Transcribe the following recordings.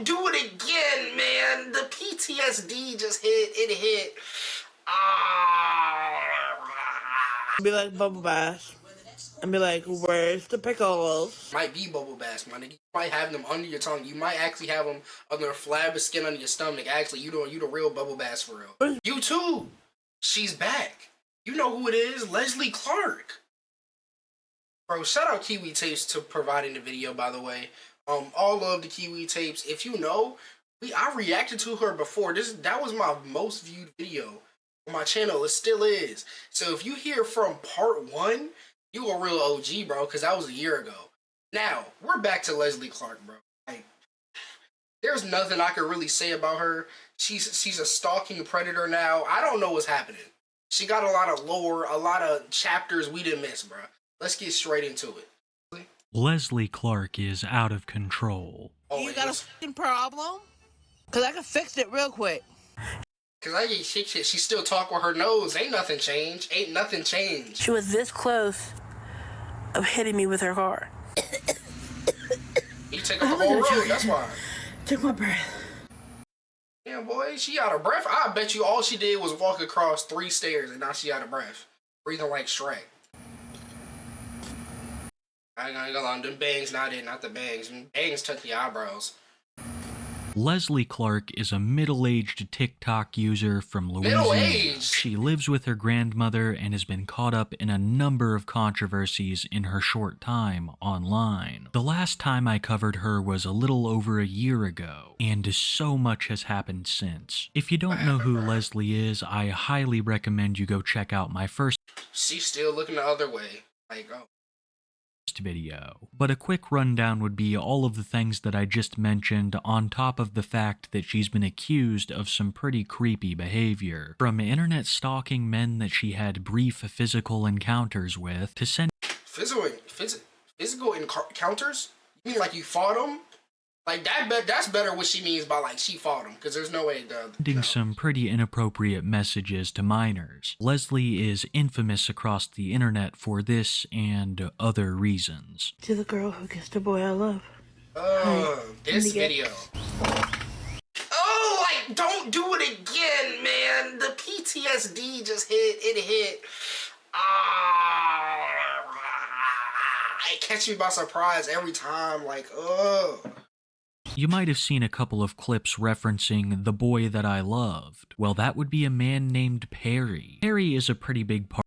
don't do it again, man. The PTSD just hit. It hit. Be like bubble bath. And be like, where's the pickles? Might be bubble baths, my nigga. You might have them under your tongue. You might actually have them under a flab of skin under your stomach. Actually, you the real bubble baths for real. You too. She's back. You know who it is, Leslie Clark. Bro, shout out Kiwi Tapes to providing the video, by the way. All of the Kiwi Tapes. If you know, I reacted to her before. That was my most viewed video on my channel. It still is. So if you hear from part 1, you a real OG, bro, because that was a year ago. Now, we're back to Leslie Clark, bro. Like, there's nothing I can really say about her. She's a stalking predator now. I don't know what's happening. She got a lot of lore, a lot of chapters we didn't miss, bro. Let's get straight into it. Leslie Clark is out of control. You got a fucking problem? Because I can fix it real quick. Because I get shit. She still talk with her nose. Ain't nothing changed. Ain't nothing changed. She was this close of hitting me with her car. You take up the whole road, that's why. Took my breath. Yeah, boy, she out of breath. I bet you all she did was walk across 3 stairs and now she out of breath. Breathing like Shrek. I ain't gonna go on. Them bangs not the bangs. Them bangs touch the eyebrows. Leslie Clark is a middle-aged TikTok user from Louisiana. Middle-aged? She lives with her grandmother and has been caught up in a number of controversies in her short time online. The last time I covered her was a little over a year ago, and so much has happened since. If you don't know who Leslie is, I highly recommend you go check out my first She's still looking the other way. Like, oh. Video. But a quick rundown would be all of the things that I just mentioned on top of the fact that she's been accused of some pretty creepy behavior. From internet stalking men that she had brief physical encounters with to sending Physical encounters? You mean like you fought them? Like that's better what she means by like she fought him, because there's no way sending some pretty inappropriate messages to minors. Leslie is infamous across the internet for this and other reasons. To the girl who kissed the boy I love. This video. Oh, like, don't do it again, man. The PTSD just hit. It hit. It catch me by surprise every time. Like, You might have seen a couple of clips referencing the boy that I loved. Well, that would be a man named Perry. Perry is a pretty big part.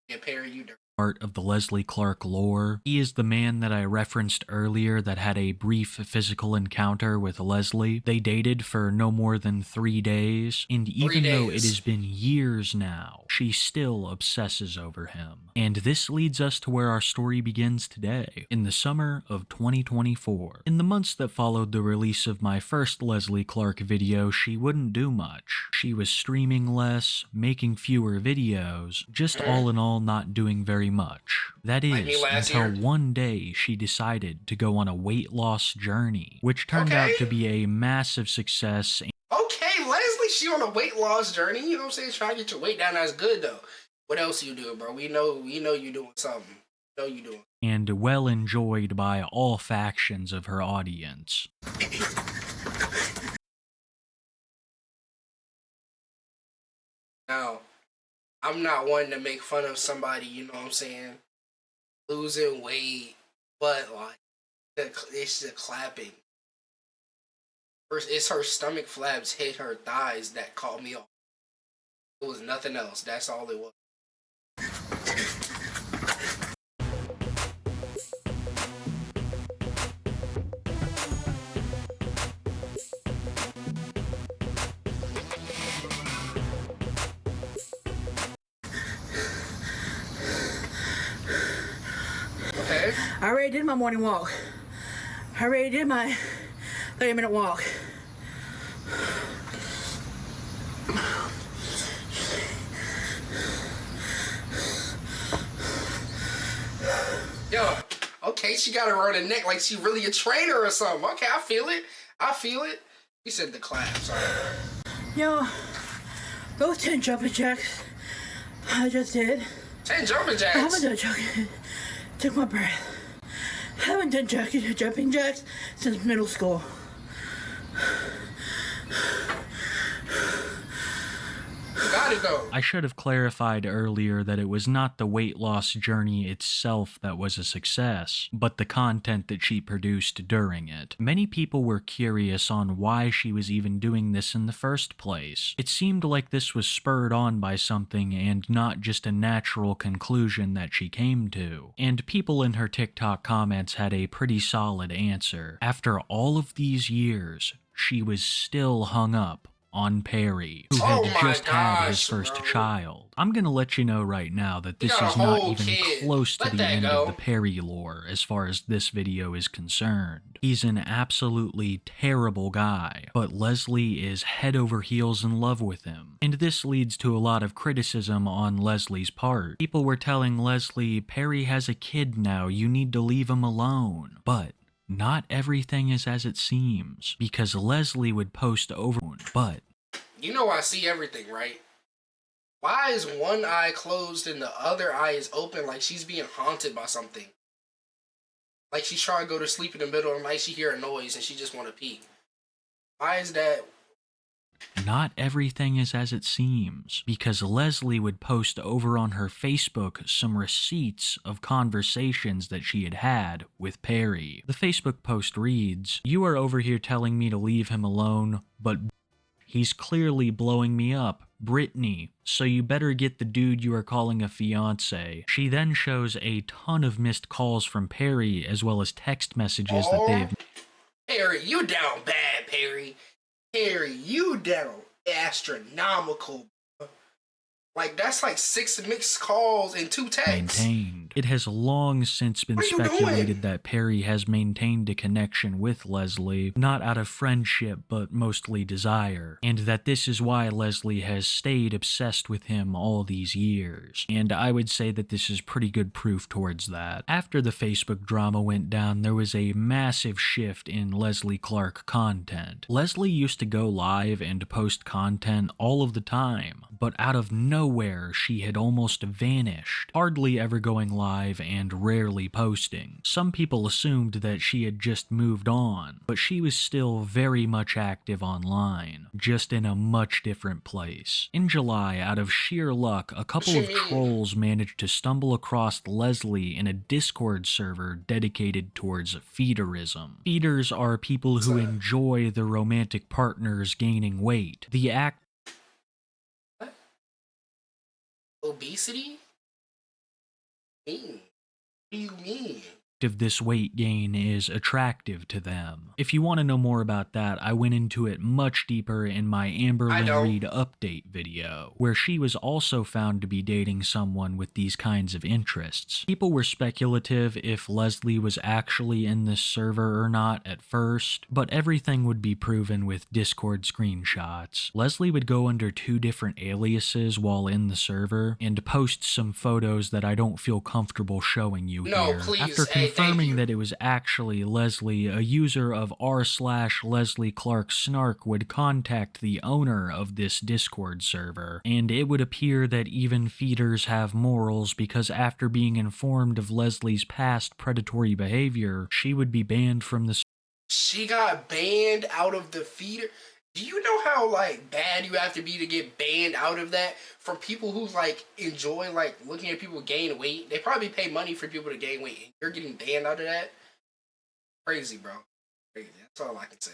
Yeah, Perry, you dirty. Part of the Leslie Clark lore. He is the man that I referenced earlier that had a brief physical encounter with Leslie. They dated for no more than 3 days, and even though it has been years now, she still obsesses over him. And this leads us to where our story begins today, in the summer of 2024. In the months that followed the release of my first Leslie Clark video, she wouldn't do much. She was streaming less, making fewer videos, just all in all not doing very much. That is, until one day she decided to go on a weight loss journey, which turned out to be a massive success. Okay, Leslie, she on a weight loss journey, you know what I'm saying? Trying to get your weight down, that's good though. What else you doing, bro? We know you doing something. We know you doing. And well enjoyed by all factions of her audience. Now, I'm not one to make fun of somebody, you know what I'm saying, losing weight, but like, it's the clapping. First, it's her stomach flaps hit her thighs that caught me off. It was nothing else. That's all it was. I already did my morning walk. I already did my 30-minute walk. Yo, okay, she got her on the neck like she really a trainer or something. Okay, I feel it. I feel it. He said the clap, sorry. Yo, those 10 jumping jacks I just did. 10 jumping jacks? I haven't done jumping. Took my breath. I haven't done jumping jacks since middle school. You got it though. I should have clarified earlier that it was not the weight loss journey itself that was a success, but the content that she produced during it. Many people were curious on why she was even doing this in the first place. It seemed like this was spurred on by something and not just a natural conclusion that she came to. And people in her TikTok comments had a pretty solid answer. After all of these years, she was still hung up on Perry, who had just had his first child. I'm gonna let you know right now that this is not even close to the end of the Perry lore as far as this video is concerned. He's an absolutely terrible guy, but Leslie is head over heels in love with him. And this leads to a lot of criticism on Leslie's part. People were telling Leslie, Perry has a kid now, you need to leave him alone. But not everything is as it seems, because Leslie would post over, but... You know I see everything, right? Why is one eye closed and the other eye is open like she's being haunted by something? Like she's trying to go to sleep in the middle of the night, she hear a noise and she just want to pee. Why is that? Not everything is as it seems, because Leslie would post over on her Facebook some receipts of conversations that she had had with Perry. The Facebook post reads, "You are over here telling me to leave him alone, but he's clearly blowing me up. Brittany, so you better get the dude you are calling a fiance." She then shows a ton of missed calls from Perry as well as text messages that they've... Perry, you down bad, Perry. Perry, you down astronomical. Like, that's like 6 mixed calls and 2 texts. Maintained. It has long since been speculated that Perry has maintained a connection with Leslie, not out of friendship, but mostly desire, and that this is why Leslie has stayed obsessed with him all these years. And I would say that this is pretty good proof towards that. After the Facebook drama went down, there was a massive shift in Leslie Clark content. Leslie used to go live and post content all of the time, but out of nowhere, she had almost vanished, hardly ever going live and rarely posting. Some people assumed that she had just moved on, but she was still very much active online, just in a much different place. In July, out of sheer luck, a couple of trolls managed to stumble across Leslie in a Discord server dedicated towards feederism. Feeders are people who enjoy their romantic partners gaining weight. The act obesity? What do you mean? Of this weight gain is attractive to them. If you want to know more about that, I went into it much deeper in my Amberlynn Reed update video, where she was also found to be dating someone with these kinds of interests. People were speculative if Leslie was actually in this server or not at first, but everything would be proven with Discord screenshots. Leslie would go under 2 different aliases while in the server and post some photos that I don't feel comfortable showing you here. Please. After confirming that it was actually Leslie, a user of r/Leslie Clark Snark would contact the owner of this Discord server, and it would appear that even feeders have morals, because after being informed of Leslie's past predatory behavior, she would be banned from the... She got banned out of the feeder? Do you know how, like, bad you have to be to get banned out of that? From people who, like, enjoy, like, looking at people gain weight. They probably pay money for people to gain weight, and you're getting banned out of that? Crazy, bro. Crazy. That's all I can say.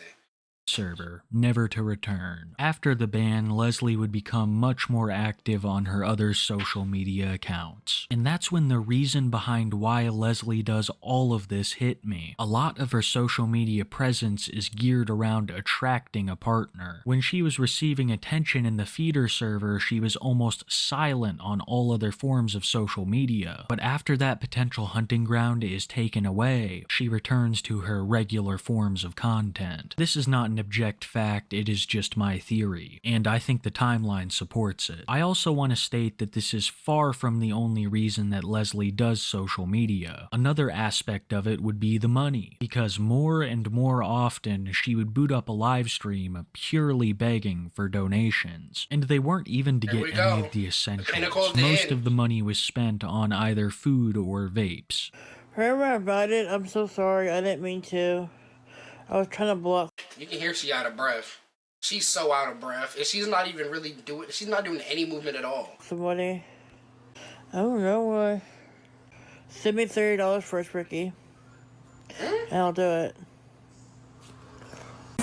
Server, never to return. After the ban, Leslie would become much more active on her other social media accounts. And that's when the reason behind why Leslie does all of this hit me. A lot of her social media presence is geared around attracting a partner. When she was receiving attention in the feeder server, she was almost silent on all other forms of social media. But after that potential hunting ground is taken away, she returns to her regular forms of content. This is not an object fact, it is just my theory, and I think the timeline supports it. I also want to state that this is far from the only reason that Leslie does social media. Another aspect of it would be the money, because more and more often she would boot up a live stream purely begging for donations, and they weren't even to get any of the essentials. Most of the money was spent on either food or vapes. Remember about it? I'm so sorry, I didn't mean to. I was trying to block. You can hear she out of breath. She's so out of breath, and she's not even really doing. She's not doing any movement at all. Somebody. I don't know why. Send me $30 first, Ricky. And I'll do it.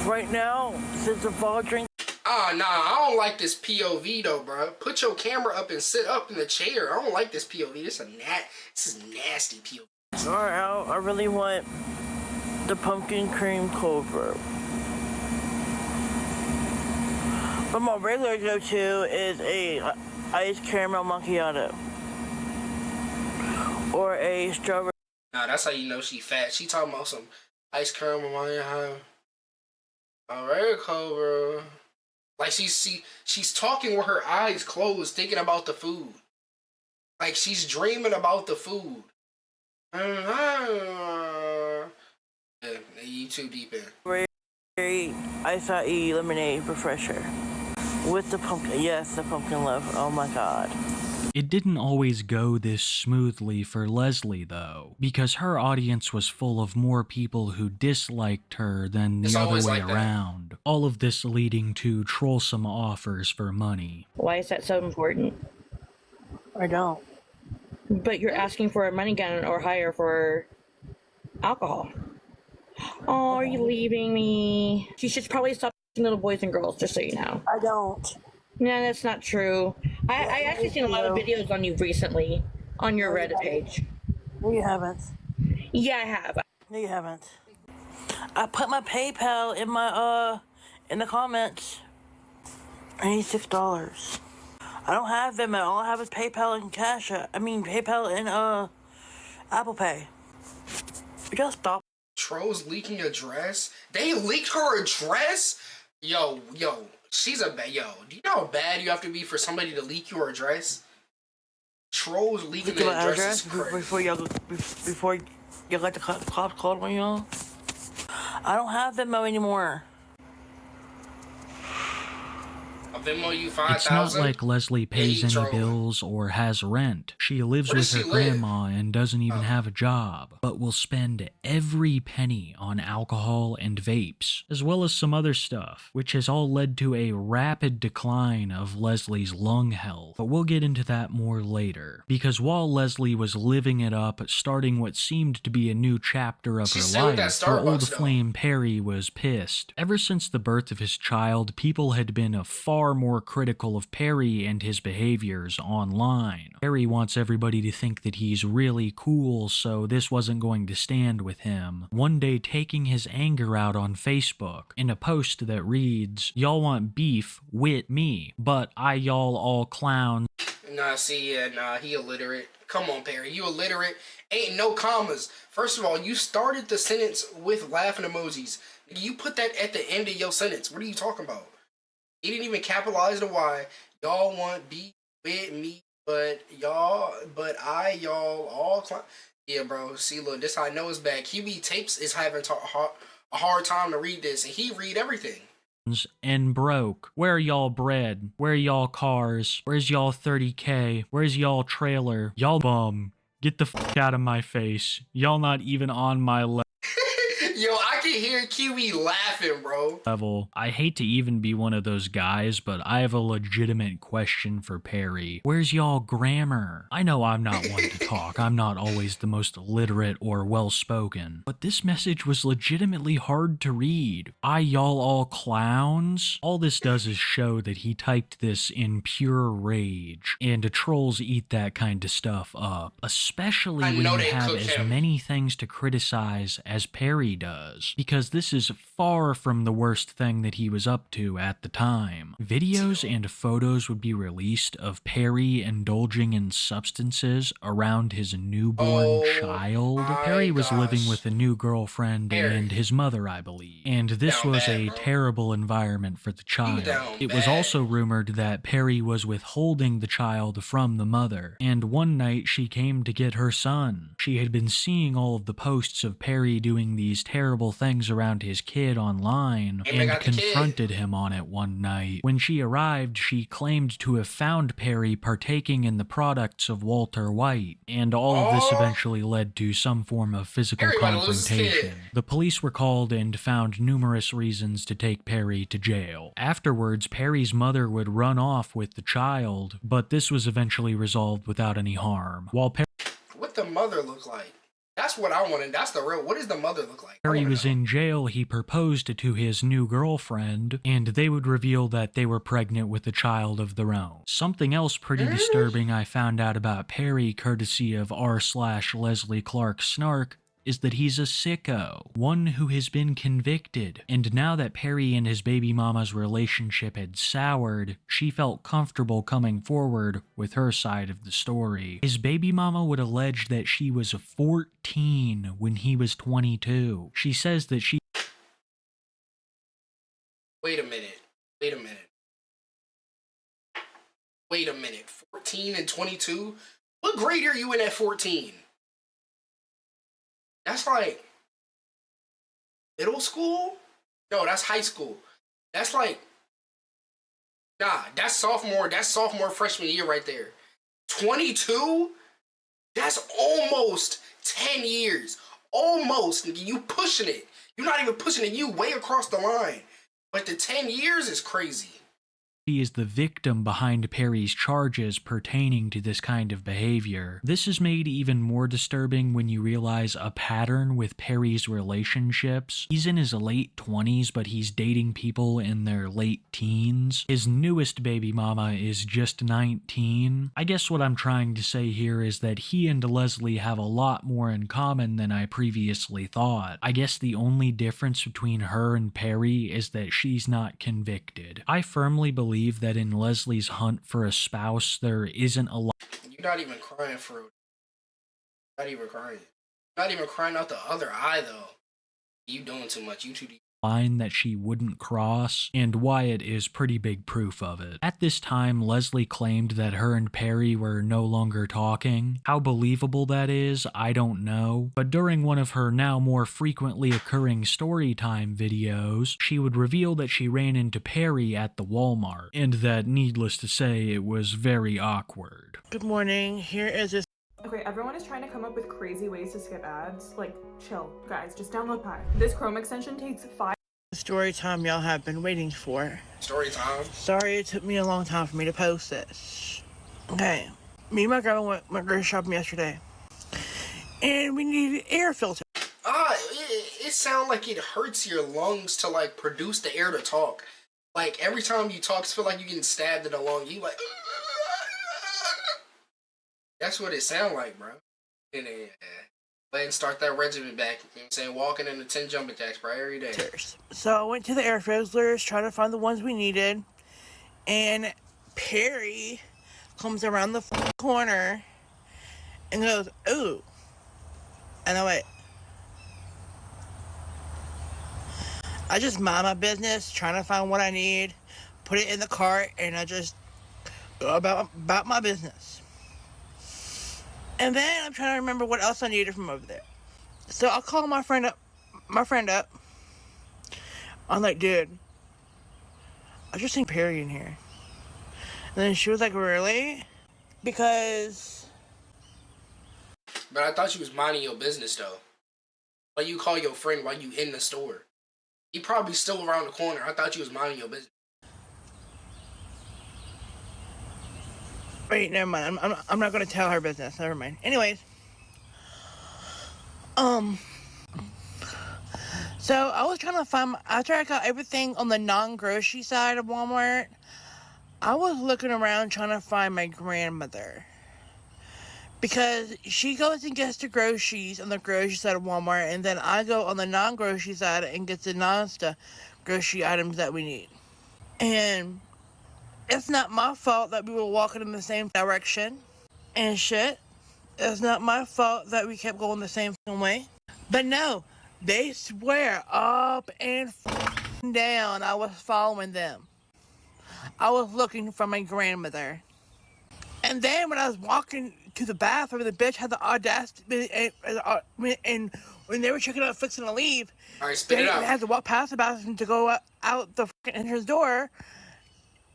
Right now, since the fall drink. Ah, nah, I don't like this POV though, bro. Put your camera up and sit up in the chair. I don't like this POV. This is nasty POV. Alright, I really want the pumpkin cream cold brew. But my regular go-to is a iced caramel macchiato. Or a strawberry. Nah, that's how you know she fat. She talking about some ice caramel macchiato. Alright, Cobra. Like she's talking with her eyes closed, thinking about the food. Like she's dreaming about the food. Yeah, you too deep in. Acai lemonade refresher with the pumpkin. Yes, the pumpkin love. Oh my god. It didn't always go this smoothly for Leslie, though, because her audience was full of more people who disliked her than the other way around. All of this leading to trollsome offers for money. Why is that so important? I don't. But you're asking for a money gun or higher for alcohol. Oh, are you leaving me? You should probably stop little boys and girls, just so you know. I don't. No, that's not true. I actually seen a lot of videos on you recently on your Reddit page. No, you haven't. Yeah, I have. No, you haven't. I put my PayPal in my in the comments. I need $6. I don't have Venmo. All I have is PayPal and Cash App. I mean PayPal and Apple Pay. You gotta stop. Trolls leaking a dress? They leaked her address? Yo, she's a bad. Yo, do you know how bad you have to be for somebody to leak your address? Trolls leaking the address before you let the cops call on y'all. I don't have Venmo anymore. Venmo you 5,000. It's not like Leslie pays any bills or has rent. She lives with her grandma and doesn't even have a job, but will spend every penny on alcohol and vapes, as well as some other stuff, which has all led to a rapid decline of Leslie's lung health. But we'll get into that more later, because while Leslie was living it up, starting what seemed to be a new chapter of her life, her old flame Perry was pissed. Ever since the birth of his child, people had been far more critical of Perry and his behaviors online. Perry wants everybody to think that he's really cool, so this wasn't going to stand with him. One day taking his anger out on Facebook in a post that reads, "Y'all want beef with me, but y'all all clowns." Nah, he illiterate. Come on, Perry, you illiterate. Ain't no commas. First of all, you started the sentence with laughing emojis. You put that at the end of your sentence. What are you talking about? He didn't even capitalize the Y. Y'all want beef with me, but y'all all yeah, bro. See, look, this how I know it's bad. Kiwi Tapes is having a hard time to read this, and he read everything. And broke. Where y'all bread? Where y'all cars? Where's y'all 30K? Where's y'all trailer? Y'all bum. Get the fuck out of my face. Y'all not even on my level. Yo, I can hear Kiwi laughing, bro. I hate to even be one of those guys, but I have a legitimate question for Perry. Where's y'all grammar? I know I'm not one to talk. I'm not always the most literate or well-spoken. But this message was legitimately hard to read. Y'all all clowns? All this does is show that he typed this in pure rage. And trolls eat that kind of stuff up. Especially when you have as many things to criticize as Perry does. Because this is far from the worst thing that he was up to at the time. Videos and photos would be released of Perry indulging in substances around his newborn child. Perry was living with a new girlfriend and his mother, I believe. And this was a terrible environment for the child. It was also rumored that Perry was withholding the child from the mother. And one night she came to get her son. She had been seeing all of the posts of Perry doing these terrible things things around his kid online and confronted him on it one night. When she arrived, she claimed to have found Perry partaking in the products of Walter White, and all of this eventually led to some form of physical confrontation. The police were called and found numerous reasons to take Perry to jail. Afterwards, Perry's mother would run off with the child, but this was eventually resolved without any harm. While what the mother look like? That's what I wanted. That's the real. What does the mother look like? Perry was in jail, he proposed to his new girlfriend, and they would reveal that they were pregnant with a child of their own. Something else pretty disturbing I found out about Perry, courtesy of r/Leslie Clark Snark, is that he's a sicko, one who has been convicted. And now that Perry and his baby mama's relationship had soured, she felt comfortable coming forward with her side of the story. His baby mama would allege that she was 14 when he was 22. She says that she... Wait a minute. 14 and 22? What grade are you in at 14? That's like middle school? No, that's high school. That's like, nah, that's sophomore freshman year right there. 22? That's almost 10 years. Almost. You pushing it. You're not even pushing it. You way across the line. But the 10 years is crazy. She is the victim behind Perry's charges pertaining to this kind of behavior. This is made even more disturbing when you realize a pattern with Perry's relationships. He's in his late 20s, but he's dating people in their late teens. His newest baby mama is just 19. I guess what I'm trying to say here is that he and Leslie have a lot more in common than I previously thought. I guess the only difference between her and Perry is that she's not convicted. I firmly believe that in Leslie's hunt for a spouse, there isn't a lot. You're not even crying for it. Not even crying. Not even crying out the other eye, though. You doing too much. You too deep. Line that she wouldn't cross, and Wyatt is pretty big proof of it. At this time, Leslie claimed that her and Perry were no longer talking. How believable that is, I don't know, but during one of her now more frequently occurring storytime videos, she would reveal that she ran into Perry at the Walmart, and that, needless to say, it was very awkward. Good morning, here is this. Okay, everyone is trying to come up with crazy ways to skip ads. Like, chill, guys, just download Pi. This Chrome extension takes 5 story time y'all have been waiting for. Story time? Sorry it took me a long time for me to post this. Okay, me and my girl went grocery shopping yesterday, and we needed air filter. It sounds like it hurts your lungs to, like, produce the air to talk. Like, every time you talk, it's feel like you're getting stabbed in the lung. You like... That's what it sound like, bro. And then, go ahead and start that regimen back. You know what I'm saying? Walking in the 10 jumping jacks, bro, every day. So I went to the air fizzlers, trying to find the ones we needed. And Perry comes around the corner and goes, ooh. And I went, I just mind my business, trying to find what I need, put it in the cart, and I just go about my business. And then I'm trying to remember what else I needed from over there. So I'll call my friend up. I'm like, dude, I just seen Perry in here. And then she was like, really? Because... But I thought you was minding your business, though. Why you call your friend while you in the store? He probably still around the corner. I thought you was minding your business. Wait, never mind. I'm not gonna tell her business. Never mind. Anyways, so I was trying to find. After I got everything on the non-grocery side of Walmart, I was looking around trying to find my grandmother, because she goes and gets the groceries on the grocery side of Walmart, and then I go on the non-grocery side and get the non-grocery items that we need. And it's not my fault that we were walking in the same direction and shit. It's not my fault that we kept going the same way. But no, they swear up and down I was following them. I was looking for my grandmother. And then when I was walking to the bathroom, the bitch had the audacity and when they were checking out fixing to leave, All right, spit they it out. had to walk past the bathroom to go out the entrance door.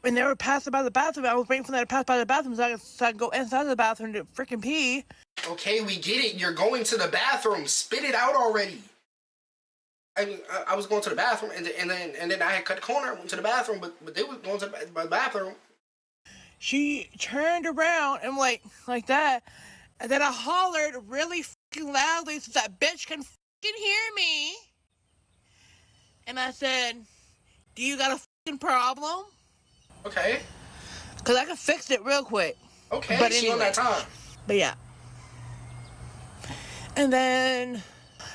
When they were passing by the bathroom, I was waiting for them to pass by the bathroom so I could go inside the bathroom to freaking pee. Okay, we get it. You're going to the bathroom. Spit it out already. I mean, I was going to the bathroom, and then I had cut the corner, went to the bathroom, but they were going to the bathroom. She turned around and like that, and then I hollered really fucking loudly so that bitch can fucking hear me. And I said, "Do you got a fucking problem?" Okay. Cause I can fix it real quick. Okay, but she on that time. But yeah. And then,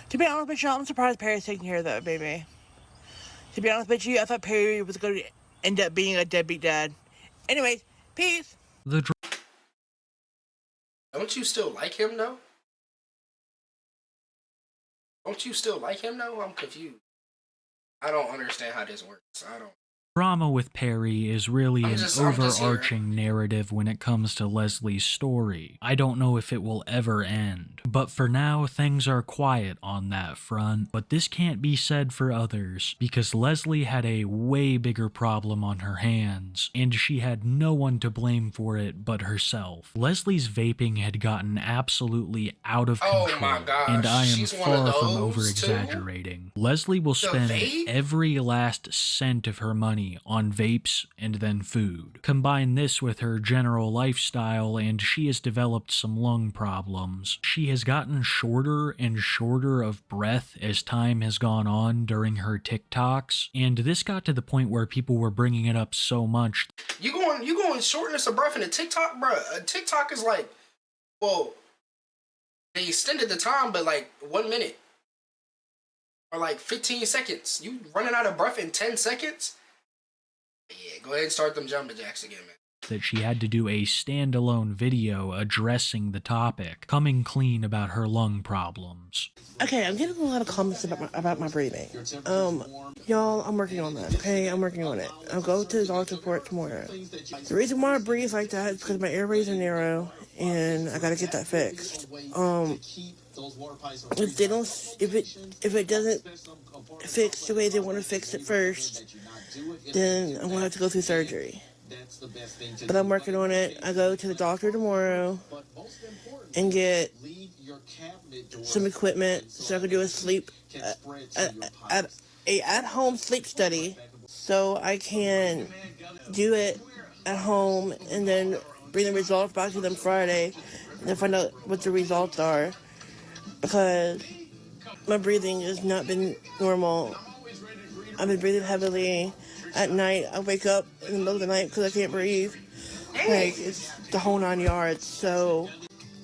to be honest with you, I'm surprised Perry's taking care of that baby. To be honest with you, I thought Perry was going to end up being a deadbeat dad. Anyways, peace. Don't you still like him though? Don't you still like him though? I'm confused. I don't understand how this works. I don't. Drama with Perry is really an overarching narrative when it comes to Leslie's story. I don't know if it will ever end. But for now, things are quiet on that front. But this can't be said for others, because Leslie had a way bigger problem on her hands, and she had no one to blame for it but herself. Leslie's vaping had gotten absolutely out of control. Oh my gosh, and I am she's far from over-exaggerating. Leslie will spend every last cent of her money on vapes and then food. Combine this with her general lifestyle and she has developed some lung problems. She has gotten shorter and shorter of breath as time has gone on during her TikToks, and this got to the point where people were bringing it up so much. You going shortness of breath in a TikTok, bro? A TikTok is like, well, they extended the time, but like 1 minute or like 15 seconds. You running out of breath in 10 seconds? Yeah, go ahead and start them jumping jacks again, man. That she had to do a standalone video addressing the topic, coming clean about her lung problems. Okay, I'm getting a lot of comments about my breathing. Y'all, I'm working on that, okay? I'm working on it. I'll go to the doctor's report tomorrow. The reason why I breathe like that is because my airways are narrow, and I gotta get that fixed. If it doesn't fix the way they want to fix it first, then I'm gonna have to go through surgery. But I'm working on it. I go to the doctor tomorrow and get some equipment so I can do a sleep at-home sleep study, so I can do it at home and then bring the results back to them Friday and then find out what the results are, because my breathing has not been normal. I've been breathing heavily. At night, I wake up in the middle of the night because I can't breathe. Like, it's the whole 9 yards. So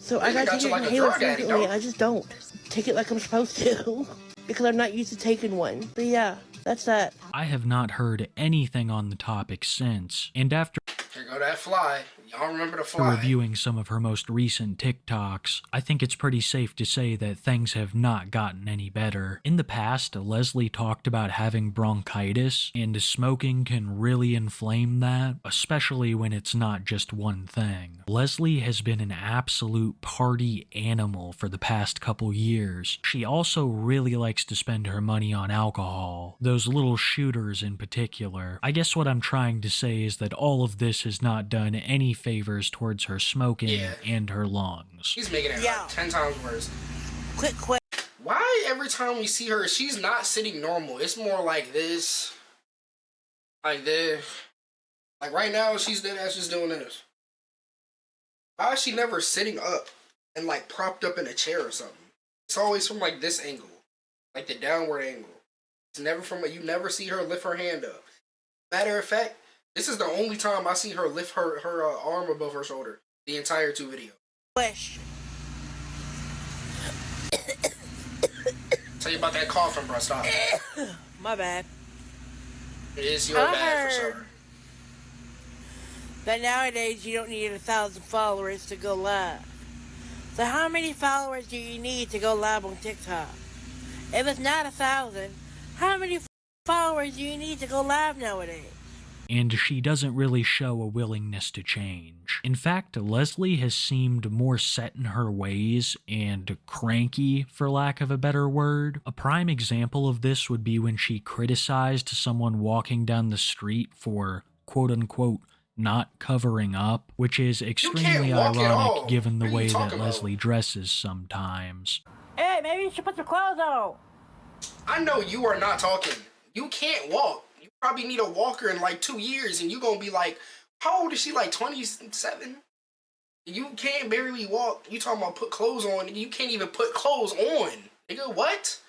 I gotta take an inhaler frequently. I just don't take it like I'm supposed to because I'm not used to taking one. But yeah, that's that. I have not heard anything on the topic since, and after Here go that fly. Y'all remember the fly. reviewing some of her most recent TikToks, I think it's pretty safe to say that things have not gotten any better. In the past, Leslie talked about having bronchitis, and smoking can really inflame that, especially when it's not just one thing. Leslie has been an absolute party animal for the past couple years. She also really likes to spend her money on alcohol, those little shooters in particular. I guess what I'm trying to say is that all of this has not done any favors towards her smoking and her lungs. She's making it like 10 times worse. Quick. Why every time we see her, she's not sitting normal? It's more like this. Like this. Like right now, she's dead ass just doing this. Why is she never sitting up and like propped up in a chair or something? It's always from like this angle. Like the downward angle. It's never from you never see her lift her hand up. Matter of fact, this is the only time I see her lift her arm above her shoulder. The entire 2 videos. Question. Tell you about that coughing, bro. Stop. My bad. It is your bad for sure. That nowadays you don't need 1,000 followers to go live. So how many followers do you need to go live on TikTok? If it's not 1,000, how many followers do you need to go live nowadays? and she doesn't really show a willingness to change. In fact, Leslie has seemed more set in her ways and cranky, for lack of a better word. A prime example of this would be when she criticized someone walking down the street for quote-unquote not covering up, which is extremely ironic given the way that Leslie dresses sometimes. Hey, maybe you should put some clothes on. I know you are not talking. You can't walk. You probably need a walker in like 2 years, and you gonna be like, how old is she? Like 27? You can't barely walk. You talking about put clothes on? You can't even put clothes on. Nigga, what?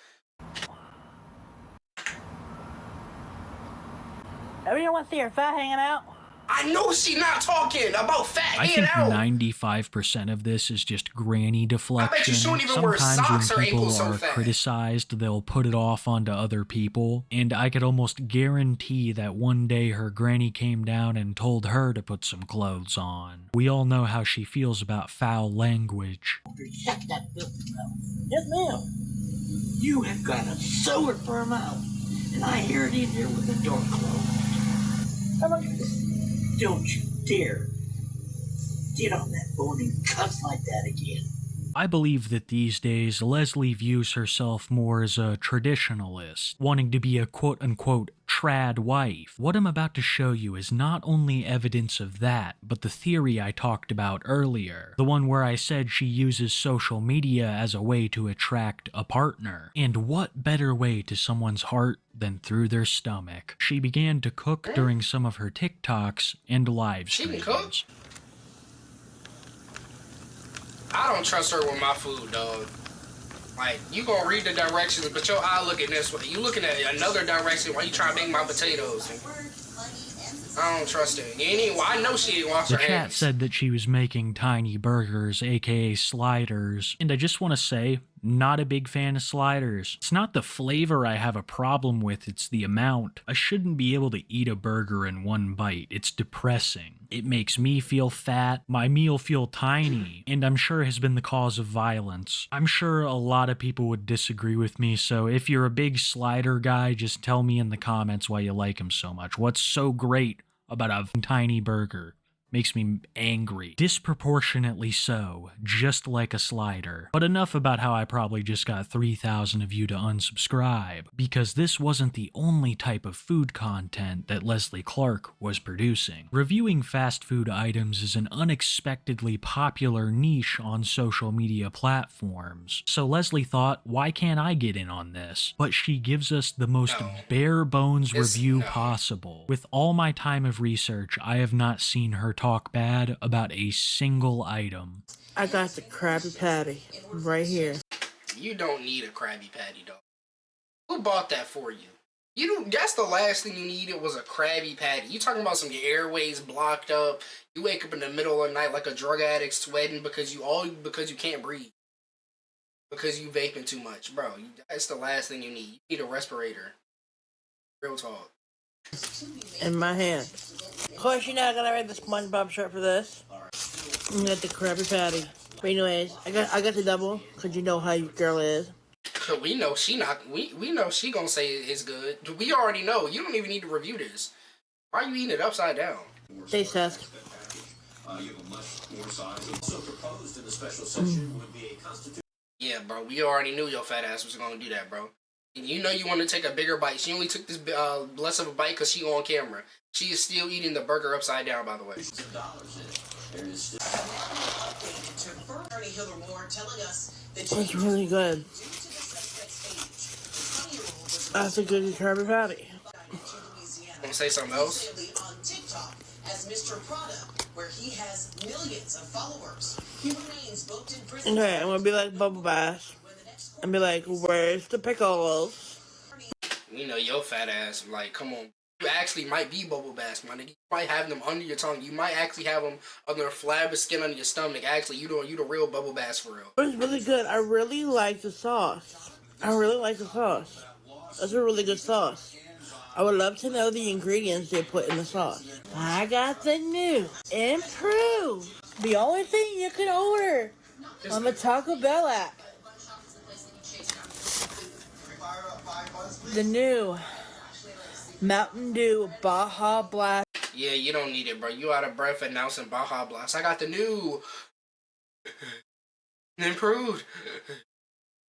Everyone want to see her fat hanging out? I know she not talking about fat hanging out. I think out. 95% of this is just granny deflection. I bet you she don't even wear socks. Sometimes when people so are fat. criticized, they'll put it off onto other people, and I could almost guarantee that one day her granny came down and told her to put some clothes on. We all know how she feels about foul language. Shut that filthy mouth. Yes, ma'am. You have got a sewer for a mouth, and I hear it in here with the door closed. How about this? Don't you dare get on that phone and cuss like that again. I believe that these days Leslie views herself more as a traditionalist, wanting to be a quote-unquote trad wife. What I'm about to show you is not only evidence of that, but the theory I talked about earlier, the one where I said she uses social media as a way to attract a partner. And what better way to someone's heart than through their stomach? She began to cook during some of her TikToks and live streams. She can cook? I don't trust her with my food, dog. Like, you gonna read the directions, but your eye looking this way. You looking at another direction while you trying to make my potatoes. I don't trust her. I know she didn't wash her hands. The chat said that she was making tiny burgers, aka sliders, and I just want to say, not a big fan of sliders. It's not the flavor I have a problem with, it's the amount. I shouldn't be able to eat a burger in one bite. It's depressing. It makes me feel fat, my meal feel tiny, and I'm sure has been the cause of violence. I'm sure a lot of people would disagree with me, so if you're a big slider guy, just tell me in the comments why you like him so much. What's so great about a tiny burger? Makes me angry. Disproportionately so, just like a slider. But enough about how I probably just got 3,000 of you to unsubscribe, because this wasn't the only type of food content that Leslie Clark was producing. Reviewing fast food items is an unexpectedly popular niche on social media platforms. So Leslie thought, why can't I get in on this? But she gives us the most bare bones review possible. With all my time of research, I have not seen her talk bad about a single item. I got the Krabby Patty right here. You don't need a Krabby Patty, dog. Who bought that for you? That's the last thing you needed was a Krabby Patty. You talking about some airways blocked up. You wake up in the middle of the night like a drug addict sweating because you can't breathe. Because you vaping too much. Bro, that's the last thing you need. You need a respirator. Real talk. In my hand. Of course, you're not gonna wear the SpongeBob shirt for this. You got the Krabby Patty. But anyways, I got the double, because you know how your girl is. We know she not. We know she gonna say it's good. We already know. You don't even need to review this. Why are you eating it upside down? Stay Seth. Yeah, bro. We already knew your fat ass was gonna do that, bro. And you know you want to take a bigger bite. She only took this less of a bite because she on camera. She is still eating the burger upside down, by the way. It's really good. That's a good Krabby Patty. Want to say something else? Okay, I'm gonna be like Bubble Bass. And be like, where's the pickles? You know, your fat ass, like, come on. You actually might be Bubble Bass, my nigga. You might have them under your tongue. You might actually have them on their flab of skin under your stomach. Actually, you the real Bubble Bass for real. It's really good. I really like the sauce. That's a really good sauce. I would love to know the ingredients they put in the sauce. I got the new, improved, the only thing you can order on the Taco Bell app. The new Mountain Dew Baja Blast. Yeah, you don't need it, bro. You out of breath announcing Baja Blast. I got the new improved.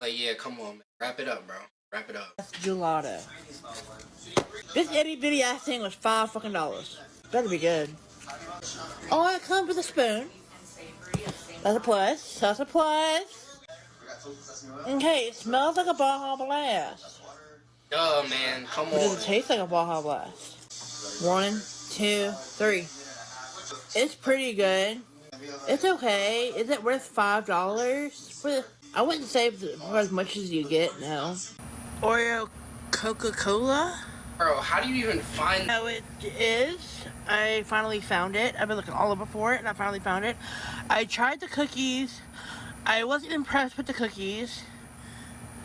Like, yeah, come on, man. Wrap it up, bro. Wrap it up. That's gelato. This itty bitty ass thing was $5 fucking. Better be good. Oh, it comes with a spoon. That's a plus. That's a plus. Okay, it smells like a Baja Blast. Duh, man. Come But does on. it taste like a Baja Blast? 1, 2, 3. It's pretty good. It's okay. Is it worth $5? I wouldn't say for as much as you get, no. Oreo Coca-Cola? Bro, how do you even find How it is. I finally found it. I've been looking all over for it, and I finally found it. I tried the cookies. I wasn't impressed with the cookies.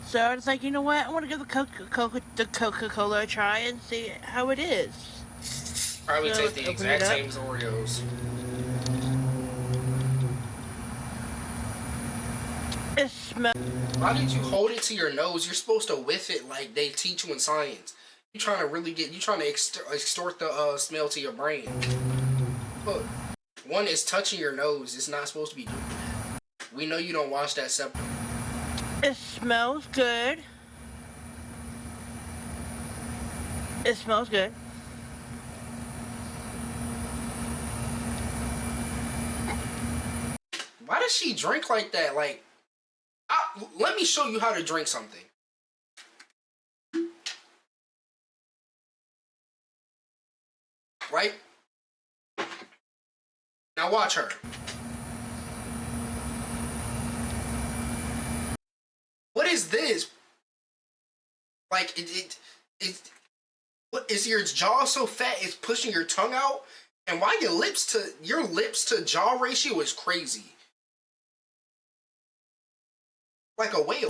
So I was like, you know what? I want to give the Coca-Cola a try and see how it is. Probably So taste the exact same as Oreos. It smells. Why did you hold it to your nose? You're supposed to whiff it like they teach you in science. You trying to extort the smell to your brain. Look, one is touching your nose. It's not supposed to be doing that. We know you don't wash that septum. It smells good. It smells good. Why does she drink like that? Like, let me show you how to drink something. Right? Now watch her. What is this? Like, what is your jaw so fat it's pushing your tongue out? And why your lips to jaw ratio is crazy. Like a whale.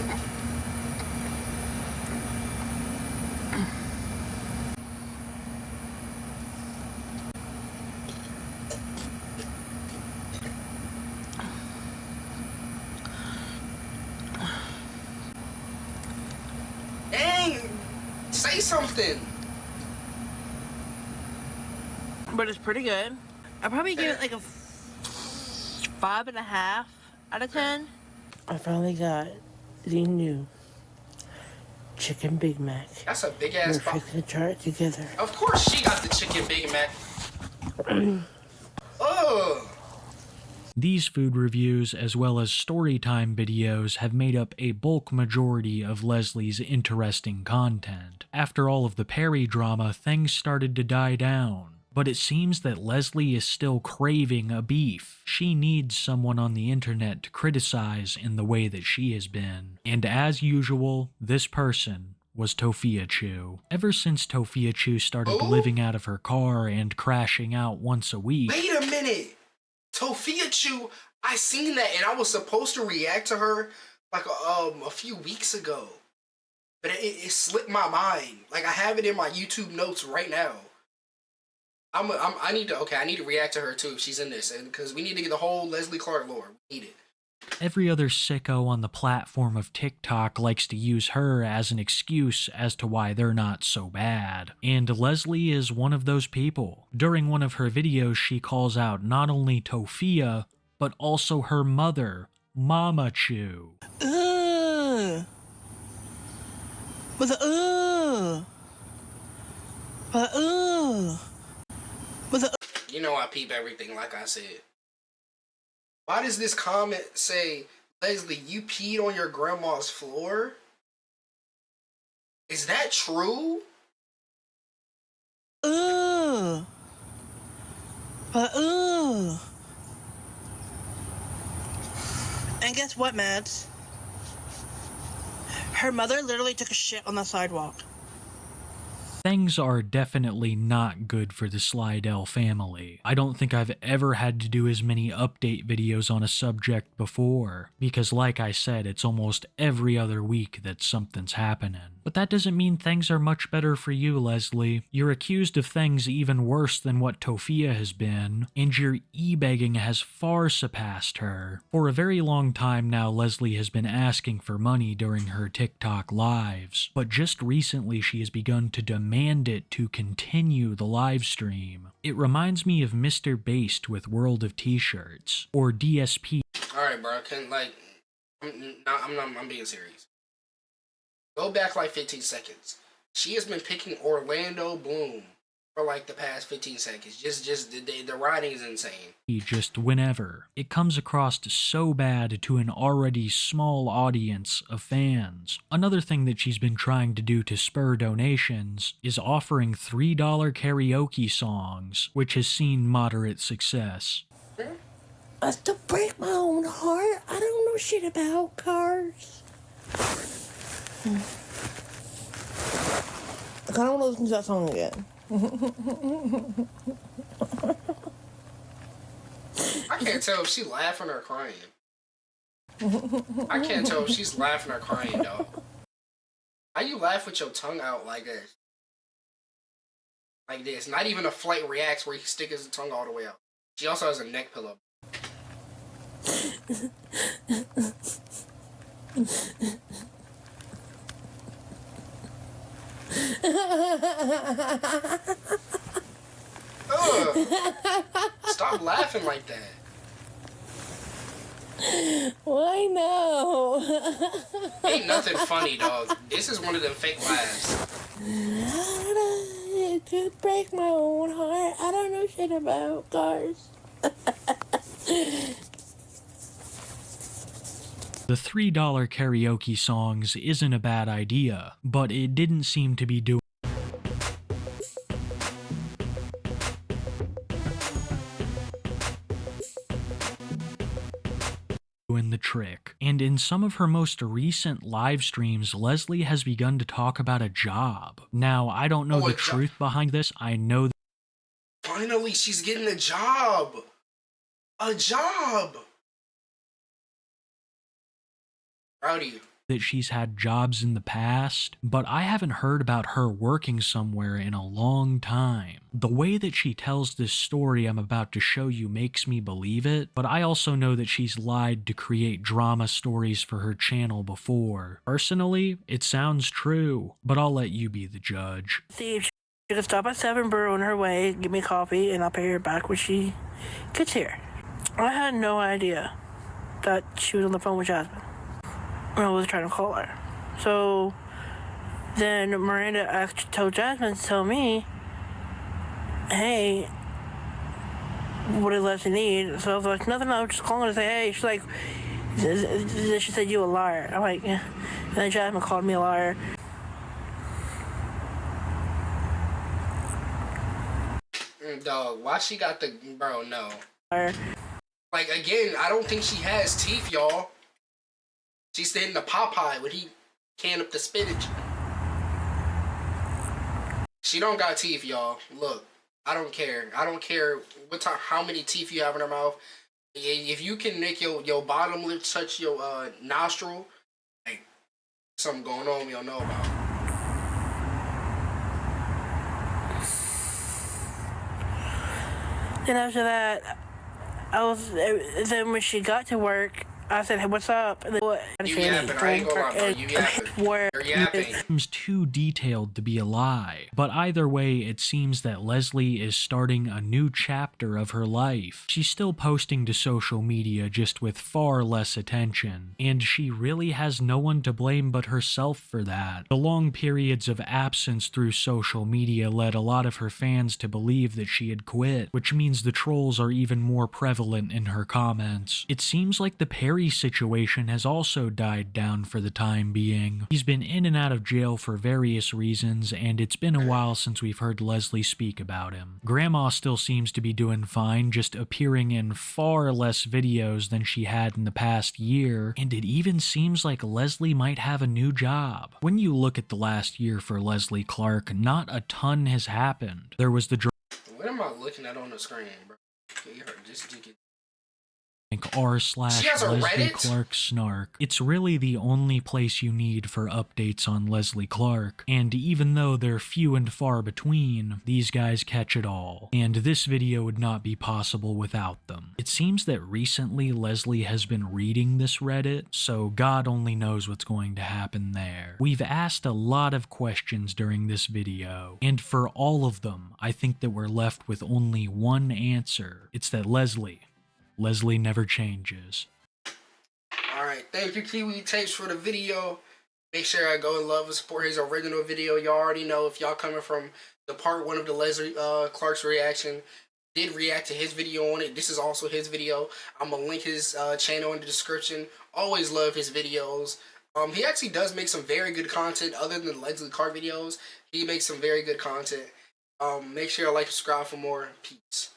Dang! Say something! But it's pretty good. I probably give it like a 5.5 out of 10. I finally got the new Chicken Big Mac. That's a big ass We're fixing to try it together. Of course she got the Chicken Big Mac. Ugh! These food reviews, as well as storytime videos, have made up a bulk majority of Leslie's interesting content. After all of the Perry drama, things started to die down. But it seems that Leslie is still craving a beef. She needs someone on the internet to criticize in the way that she has been. And as usual, this person was Tofia Chu. Ever since Tofia Chu started living out of her car and crashing out once a week... Wait a minute! Tofia Chu, I seen that and I was supposed to react to her like a few weeks ago. But it slipped my mind. Like I have it in my YouTube notes right now. I need to react to her too if she's in this, and because we need to get the whole Leslie Clark lore. We need it. Every other sicko on the platform of TikTok likes to use her as an excuse as to why they're not so bad. And Leslie is one of those people. During one of her videos, she calls out not only Tofia, but also her mother, Mama Chu. Ugh. With a ugh. Ugh. With a You know I peep everything, like I said. Why does this comment say, Leslie, you peed on your grandma's floor? Is that true? ugh. Ugh. And guess what, Mads? Her mother literally took a shit on the sidewalk. Things are definitely not good for the Slidell family. I don't think I've ever had to do as many update videos on a subject before, because like I said, it's almost every other week that something's happening. But that doesn't mean things are much better for you, Leslie. You're accused of things even worse than what Tofia has been, and your e-begging has far surpassed her. For a very long time now, Leslie has been asking for money during her TikTok lives, but just recently she has begun to demand demand it to continue the live stream. It reminds me of Mr. Based with World of T-Shirts, or DSP. Alright, bro, I'm being serious. Go back like 15 seconds. She has been picking Orlando Bloom for like the past 15 seconds. The writing is insane. Just whenever. It comes across so bad to an already small audience of fans. Another thing that she's been trying to do to spur donations is offering $3 karaoke songs, which has seen moderate success. To break my own heart, I don't know shit about cars. I kind of want to listen to that song again. I can't tell if she's laughing or crying. I can't tell if she's laughing or crying, dog. How you laugh with your tongue out like this? Like this. Not even a Flight reacts where he sticks his tongue all the way out. She also has a neck pillow. Ugh. Stop laughing like that. Why no? Ain't nothing funny, dog. This is one of them fake laughs. To break my own heart, I don't know shit about cars. The $3 karaoke songs isn't a bad idea, but it didn't seem to be doing the trick. And in some of her most recent live streams, Leslie has begun to talk about a job. Now, I don't know the truth behind this. I know finally she's getting a job. A job. Proud of you. That she's had jobs in the past, but I haven't heard about her working somewhere in a long time. The way that she tells this story I'm about to show you makes me believe it, but I also know that she's lied to create drama stories for her channel before. Personally, it sounds true, but I'll let you be the judge. See if she can stop at 7 Brew on her way, give me coffee, and I'll pay her back when she gets here. I had no idea that she was on the phone with Jasmine. I was trying to call her. So then Miranda told Jasmine to tell me, hey, what does Leslie need? So I was like, nothing, I was just calling her to say, hey. She's like, she said you a liar. I'm like, yeah. And then Jasmine called me a liar. Dog, why she got the... Bro, no. Liar. Like, again, I don't think she has teeth, y'all. She's standing the Popeye when he can up the spinach. She don't got teeth, y'all. Look, I don't care. I don't care how many teeth you have in her mouth. If you can make your bottom lip touch your nostril, like, something going on we don't know about. Then after that, then when she got to work, I said, hey, what's up? And then, you yapping, I ain't gonna lie, bro. You yapping. You're yapping. It seems too detailed to be a lie, but either way, it seems that Leslie is starting a new chapter of her life. She's still posting to social media, just with far less attention, and she really has no one to blame but herself for that. The long periods of absence through social media led a lot of her fans to believe that she had quit, which means the trolls are even more prevalent in her comments. It seems like the Perry situation has also died down for the time being. He's been in and out of jail for various reasons, and it's been a while since we've heard Leslie speak about him. Grandma still seems to be doing fine, just appearing in far less videos than she had in the past year, and it even seems like Leslie might have a new job. When you look at the last year for Leslie Clark, not a ton has happened. There was the what am I looking at on the screen, bro? Just r She has a Leslie Reddit? Clark Snark. It's really the only place you need for updates on Leslie Clark, and even though they're few and far between, these guys catch it all, and this video would not be possible without them. It seems that recently Leslie has been reading this Reddit, so God only knows what's going to happen there. We've asked a lot of questions during this video, and for all of them, I think that we're left with only one answer. It's that Leslie never changes. Alright, thank you Kiwi Tapes for the video. Make sure I go and love and support his original video. Y'all already know if y'all coming from the part 1 of the Leslie Clark's reaction, did react to his video on it. This is also his video. I'm gonna link his channel in the description. Always love his videos. He actually does make some very good content other than the Leslie Clark videos. He makes some very good content. Make sure you like, subscribe for more. Peace.